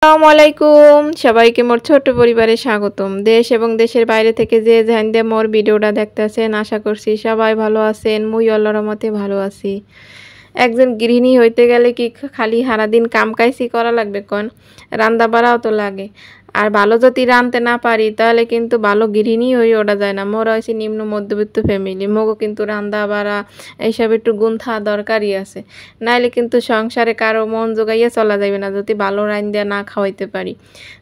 আসসালামু আলাইকুম সবাইকে মোর ছোট্ট পরিবারে স্বাগতম। দেশ এবং দেশের বাইরে থেকে যে যেখান দিয়ে মোর ভিডিওটা দেখতেছেন আশা করছি সবাই ভালো আছেন। মুই আল্লাহর রহমতে ভালো আছি। একজন গৃহিণী হইতে গেলে কি খালি সারাদিন কাম কাইসি করা লাগবে কোন? রান্না বাড়াও তো লাগে। আর ভালো যদি রাঁধতে না পারি তাহলে কিন্তু ভালো গৃহিণী হয়ে ওঠা যায় না। মোরা হয়েছে নিম্ন মধ্যবিত্ত ফ্যামিলি, মোগো কিন্তু রান্না বাড়া এইসব একটু গুন্থা দরকারই আছে। নাইলে কিন্তু সংসারে কারো মন জোগাইয়া চলা যাবে না যদি ভালো রাঁধা না খাওয়াইতে পারি।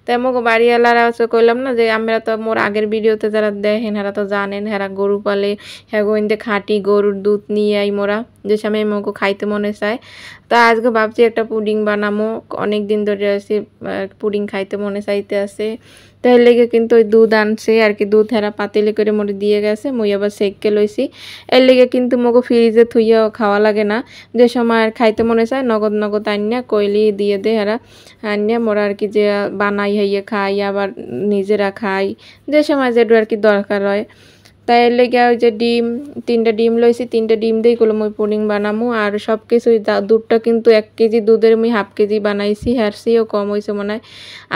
তাই মোগো বাড়িওয়ালারা হচ্ছে কইলাম না যে আমরা তো মোর আগের ভিডিওতে যারা দেখেন হেরা তো জানেন হেরা গরু পালে, হ্যাঁ গোয়েন্দে খাঁটি গরুর দুধ নিয়ে আই মোরা যে সময় মোগো খাইতে মনে চায়। তা আজকে ভাবছি একটা পুডিং বানামো, অনেক দিন ধরে আছে পুডিং খাইতে মনে চাইতে আছে। তাই লেগে কিন্তু ওই দুধ আনছে আর কি, দুধ হেরা পাতিলে করে মোরে দিয়ে গেছে, মুই আবার সেককে লইছি। এর লেগে কিন্তু মোগো ফ্রিজে থুইয়া খাওয়া লাগে না, যে সময় আর খাইতে মনে চায় নগদ নগদ আনিয়া কইলি দিয়ে দে হেরা আনিয়া মোরা আর কি যে বানাই হইয়ে খাই, আবার নিজেরা খাই যে সময় যেটা আর কি দরকার হয়। তাই এর লেগে ওই যে ডিম 3টা ডিম লইছি, 3টা ডিম দিয়ে গুলো মুই পুডিং বানামু। আর সব কিছুই দুধটা কিন্তু 1 কেজি দুধের মুই হাফ কেজি বানাইছি, হারসিও কম হয়েছে মনে হয়।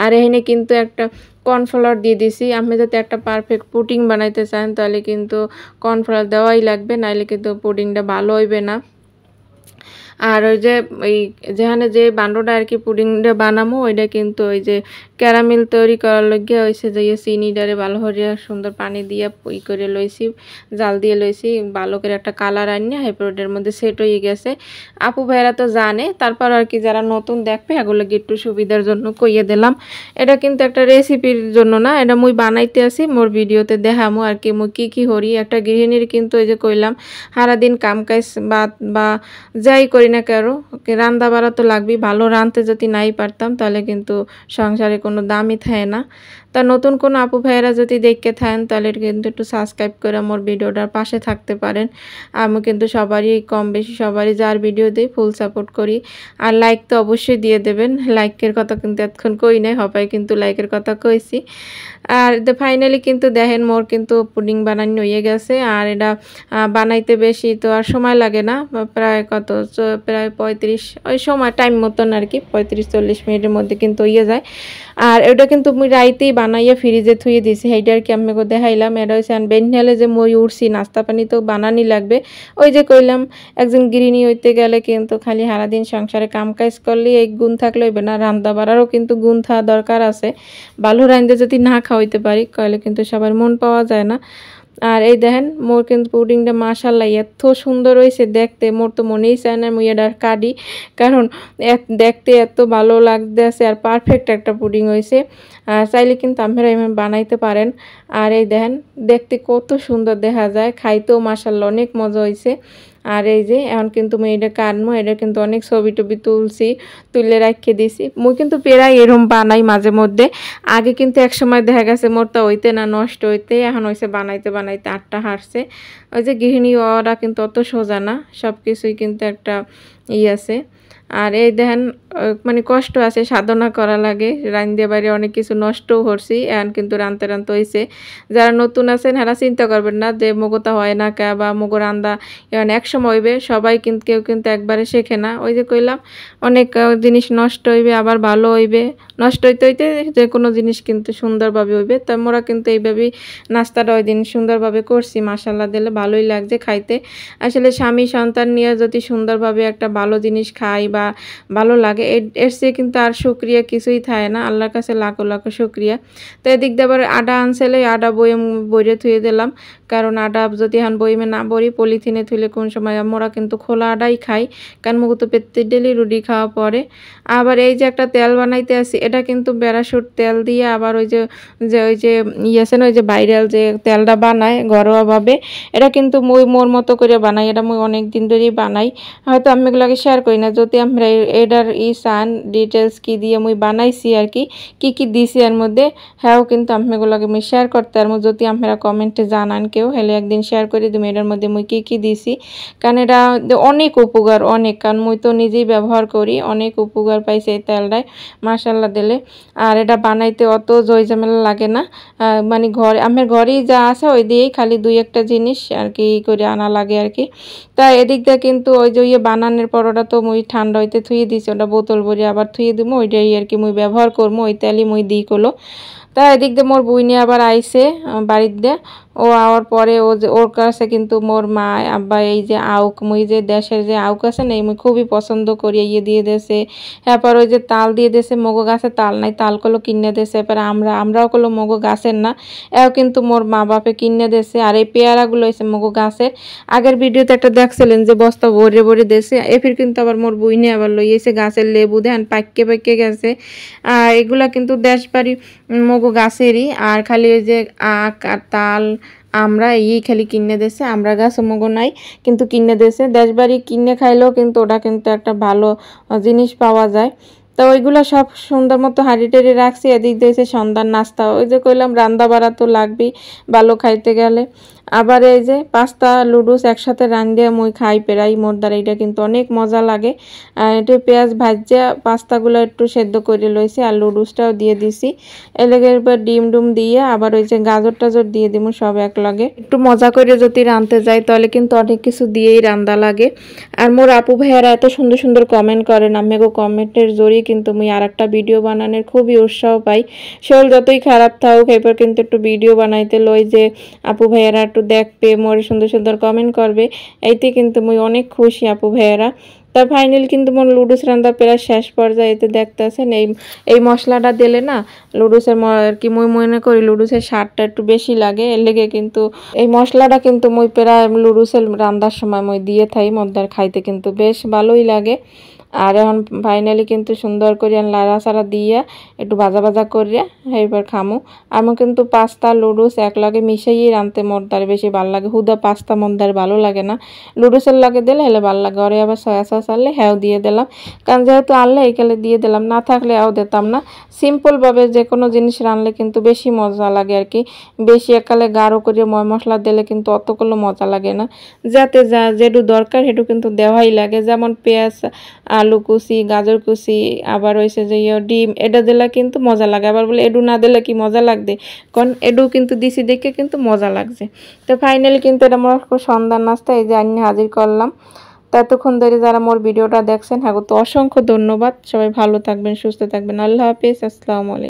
আর এখানে কিন্তু একটা কর্নফ্লাওয়ার দিয়ে দিছি। আপনি যদি একটা পারফেক্ট পুডিং বানাইতে চান তাহলে কিন্তু কর্নফ্লাওয়ার দেওয়াই লাগবে, নাইলে কিন্তু পুডিংটা ভালো হইবে না। আর ওই যে ওই যেখানে যে বান্ডটা আর কি পুডিংটা বানামো ওইটা কিন্তু ওই যে ক্যারামেল তৈরি করার লগে হয়েছে যে চিনিটারে ভালো করে সুন্দর পানি দিয়ে ই করে লইছি, জাল দিয়ে লইছি, ভালো করে একটা কালার আনিয়ে হাইপ্রোডের মধ্যে সেট হয়ে গেছে। আপু ভাইরা তো জানে, তারপর আর কি যারা নতুন দেখবে এগুলো একটু সুবিধার জন্য কইয়ে দিলাম। এটা কিন্তু একটা রেসিপির জন্য না, এটা মুই বানাইতে আসি মোর ভিডিওতে দেখামো আর কি মুই কি হরি। একটা গৃহিণীর কিন্তু ওই যে কইলাম সারাদিন কাম কাজ বা যাই করি না কেন রান্না বাড়া তো লাগবেই। ভালো রাঁধতে যদি নাই পারতাম তাহলে কিন্তু সংসারে কোনো দামই থাকে না। তা নতুন কোনো আপু ভাইয়েরা যদি দেখতে থাকেন তাহলে কিন্তু একটু সাবস্ক্রাইব করে আমার ভিডিওটার পাশে থাকতে পারেন। আমি কিন্তু সবারই কম বেশি সবারই যার ভিডিও দিই ফুল সাপোর্ট করি। আর লাইক তো অবশ্যই দিয়ে দেবেন, লাইকের কথা কিন্তু এতক্ষণ কই নাই, হবাই কিন্তু লাইকের কথা কইছি। আর ফাইনালি কিন্তু দেখেন মোর কিন্তু পুডিং বানানো হয়ে গেছে। আর এটা বানাইতে বেশি তো আর সময় লাগে না, প্রায় প্রায় 35 ওই সময় টাইম মতন আর কি 35-40 মিনিটের মধ্যে কিন্তু হয়ে যায়। আর এটা কিন্তু মুই রাইতেই বানাইয়া ফ্রিজে থুয়ে দিছি, সেইটা আর কি আমি দেখাইলাম। এটা হচ্ছে বেনহেলে যে মই উঠছি নাস্তা পানি তো বানানি লাগবে। ওই যে কইলাম একজন গৃহিণী হইতে গেলে কিন্তু খালি সারাদিন সংসারে কাম কাজ করলে এই গুণ থাকলে হইবে না, রান্না বাড়ারও কিন্তু গুণ থাকা দরকার আছে। ভালো রাঁধতে যদি না খাওয়াইতে পারি তাহলে কিন্তু সবার মন পাওয়া যায় না। আর এই দেখেন মোর কিন্তু পুডিংটা মাশাআল্লাহ এত সুন্দর হয়েছে দেখতে, মোর তো মনেই চায় না মুই এটা কাটি, কারণ দেখতে এত ভালো লাগতেছে আর পারফেক্ট একটা পুডিং হয়েছে। আর চাইলে কিন্তু আপনারা এভাবে বানাইতে পারেন। আর এই দেখেন দেখতে কত সুন্দর দেখা যায়, খাইতেও মাশাআল্লাহ অনেক মজা হয়েছে। আর এই যে এখন কিন্তু মুই এটা কাটবো, এটা কিন্তু অনেক ছবি টবি তুলে রাখে দিছি। মুই কিন্তু প্রায় এরম বানাই মাঝে মধ্যে। আগে কিন্তু এক সময় দেখা গেছে মোরটা হইতে না নষ্ট হইতে, এখন হয়েছে বানাইতে বানাইতে 8টা হারছে। ওই যে গৃহিণী ওরা কিন্তু অত সোজা না, সব কিছুই কিন্তু একটা আছে। আর এই দেখেন মানে কষ্ট আছে, সাধনা করা লাগে, রাঁধতে বাইরে অনেক কিছু নষ্টও করছি, এখন কিন্তু রাঁধতে হয়েছে। যারা নতুন আছেন এরা চিন্তা করবেন না যে মগোতা হয় না কে বা মগো রান্না এখন এক সময় হইবে, সবাই কিন্তু কেউ কিন্তু একবারে শেখে না। ওই যে কইলাম অনেক জিনিস নষ্ট হইবে আবার ভালো হইবে, নষ্ট হইতে হইতে যে কোনো জিনিস কিন্তু সুন্দরভাবে হইবে। তো মোরা কিন্তু এইভাবেই নাস্তাটা ওই দিন সুন্দরভাবে করছি, মাশাআল্লাহ দিলে ভালোই লাগছে খাইতে। আসলে স্বামী সন্তান নিয়ে যদি সুন্দরভাবে একটা ভালো জিনিস খাই বা ভালো লাগে এর চেয়ে কিন্তু আর শুকরিয়া কিছুই থাকে না, আল্লাহর কাছে লাখো লাখো শুকরিয়া। তো এদিক দিয়ে আবার আটা আনছিলে, আটা বইরে থুয়ে দিলাম, কারণ আটা যদি এখন বইমে না বড়ি পলিথিনে থুলে কোন সময় আমরা কিন্তু খোলা আটাই খাই, কারণ মুখ তো পেতে ডেলি রুটি খাওয়া পরে। আবার এই যে একটা তেল বানাইতে আসি, এটা কিন্তু প্যারাশুট তেল দিয়ে আবার ওই যে ওই যে আছে না ওই যে ভাইরাল যে তেলটা বানায় ঘরোয়াভাবে, এটা কিন্তু মুই মোর মতো করে বানাই, এটা মুই অনেক দিন ধরেই বানাই। হয়তো আমি এগুলোকে শেয়ার করি না, যদি আমরা এটার চান ডিটেলস কি দিয়ে মুই বানাইছি আর কি দিছি এর মধ্যে, হ্যাঁ কিন্তু আমি এগুলোকে মুই শেয়ার করতে আর যদি আপনারা কমেন্টে জানান কেউ, হলে একদিন শেয়ার করে দিই এটার মধ্যে মুই কি দিছি। কারণ এটা অনেক উপকার অনেক, কারণ মুই তো নিজেই ব্যবহার করি, অনেক উপকার পাইছে এই তেলটায় মাশাআল্লাহ দিলে। আর এটা বানাইতে অত ঝামেলা লাগে না, মানে আমার ঘরেই যা আছে ওই দিয়েই খালি 2-1টা জিনিস আর কি করে আনা লাগে আর কি। তা এদিক দিয়ে কিন্তু ওই যে বানানোর পর ওটা তো মুই ঠান্ডা ঠান্ডা হইতে থুয়ে দিছি, ওটা বোতল ভরে আবার থুয়ে দিবো, ওইটাই আর কি মুই ব্যবহার করবো, ওই তেলই মুই দিই কলো। তা এদিক দিয়ে মোর বই নিয়ে আবার আইসে বাড়ির দিয়ে। ও আওয়ার পরে ও যে ওর কাছে কিন্তু মোর মা আব্বা এই যে আউক মুই যে দেশের যে আউক আছে না, মুই খুবই পছন্দ করি, ইয়ে দিয়ে দেছে। এরপর ওই যে তাল দিয়ে দেছে, মগো গাছে তাল নাই, তাল কলো কিনে দেছে। এরপর আমরাও কলো মগো গাছের না, এও কিন্তু মোর মা বাপে কিনে দেছে। আর এই পেয়ারাগুলো হয়েছে মগো গাছের। আগের ভিডিওতে একটা দেখছিলেন যে বস্তা ভরে ভরে দেছে, এফির কিন্তু আবার মোর বই নিয়ে আবার লইয়েছে গাছের লেবু, দেন পাইকে গেছে। আর এগুলা কিন্তু দেশ বাড়ি মগো গাছেরই। আর খালি ওই যে আখ আর তাল আমরা এই খালি কিনে দেছে, আমরা গাছ মগো নাই কিন্তু কিনে দেছে। দেশবাড়ি কিনে খাইলেও কিন্তু ওটা কিন্তু একটা ভালো জিনিস পাওয়া যায়। তো ওইগুলো সব সুন্দর মতো হাঁড়ি টেড়ি রাখছি। এদিক দিয়েছে সন্ধ্যার নাস্তা, ওই যে কইলাম রান্না বাড়া তো লাগবেই ভালো খাইতে গেলে। আবার এই যে পাস্তা লুডুস একসাথে রান্ধে মুই খাই পেরাই, মোর দ্বারা এটা কিন্তু অনেক মজা লাগে। একটু পেঁয়াজ ভাজিয়া পাস্তাগুলো একটু সেদ্ধ করে লইছি, আর লুডুসটাও দিয়ে দিছি। এলাকে এবার ডিম ডুম দিয়ে আবার ওই যে গাজর টাজর দিয়ে দিব সব এক লাগে। একটু মজা করে যদি রাঁধতে যাই তাহলে কিন্তু অনেক কিছু দিয়েই রান্না লাগে। আর মোর আপু ভাইয়ারা এত সুন্দর সুন্দর কমেন্ট করেন, আমি গো কমেন্টের জোরেই কিন্তু মুই আর একটা ভিডিও বানানোর খুবই উৎসাহ পাই। শরীর যতই খারাপ থাকুক এরপর কিন্তু একটু ভিডিও বানাইতে লই, যে আপু ভাইয়ারা একটু দেখবে, মোর সুন্দর সুন্দর কমেন্ট করবে, এইতে কিন্তু মুই অনেক খুশি আপু ভাইয়ারা। তা ফাইনাল কিন্তু মোর লুডুস রান্না প্রায় শেষ পর্যায়ে এতে দেখতেছেন। এই মশলাটা দিলে না লুডুসের আর কি মুই মনে করি লুডুসের স্বাদটা একটু বেশি লাগে, এর লেগে কিন্তু এই মশলাটা কিন্তু মুই প্রায় লুডুসের রান্নার সময় মুই দিয়ে থাই, মদ্দার খাইতে কিন্তু বেশ ভালোই লাগে। আর এখন ফাইনালি কিন্তু সুন্দর করে লাড়া চাড়া দিয়ে একটু ভাজা ভাজা করিয়া এবার খামু। আমি কিন্তু পাস্তা লুডুস এক লাগে মিশাইয়ে রাঁধতে মোরদার বেশি ভালো লাগে, হুদা পাস্তা মোরদার ভালো লাগে না, লুডুসের লাগে দিলে হেলে ভালো লাগে। ওরে আবার সয়া সস আনলে হ্যাও দিয়ে দিলাম, কারণ যেহেতু আনলে এইকালে দিয়ে দিলাম, না থাকলে হ্যাও দিতাম না। সিম্পলভাবে যে কোনো জিনিস রাঁধলে কিন্তু বেশি মজা লাগে আর কি, বেশি একালে গাঢ় করে ময় মশলা দিলে কিন্তু অতগুলো মজা লাগে না। যাতে যা যেটু দরকার সেটু কিন্তু দেওয়াই লাগে, যেমন পেঁয়াজ আলু কুচি গাজর কুচি আবার হয়েছে যে ডিম, এটা দিলে কিন্তু মজা লাগে। আবার বলে এডু না দিলে কি মজা লাগবে, কারণ এডু কিন্তু দিছি দেখে কিন্তু মজা লাগছে। তো ফাইনালি কিন্তু এটা আমার সন্ধ্যার নাস্তা এই যে আনি হাজির করলাম। ততক্ষণ ধরে যারা মোর ভিডিওটা দেখছেন হ্যাঁ তো অসংখ্য ধন্যবাদ। সবাই ভালো থাকবেন, সুস্থ থাকবেন। আল্লাহ হাফেজ, আসসালামু আলাইকুম।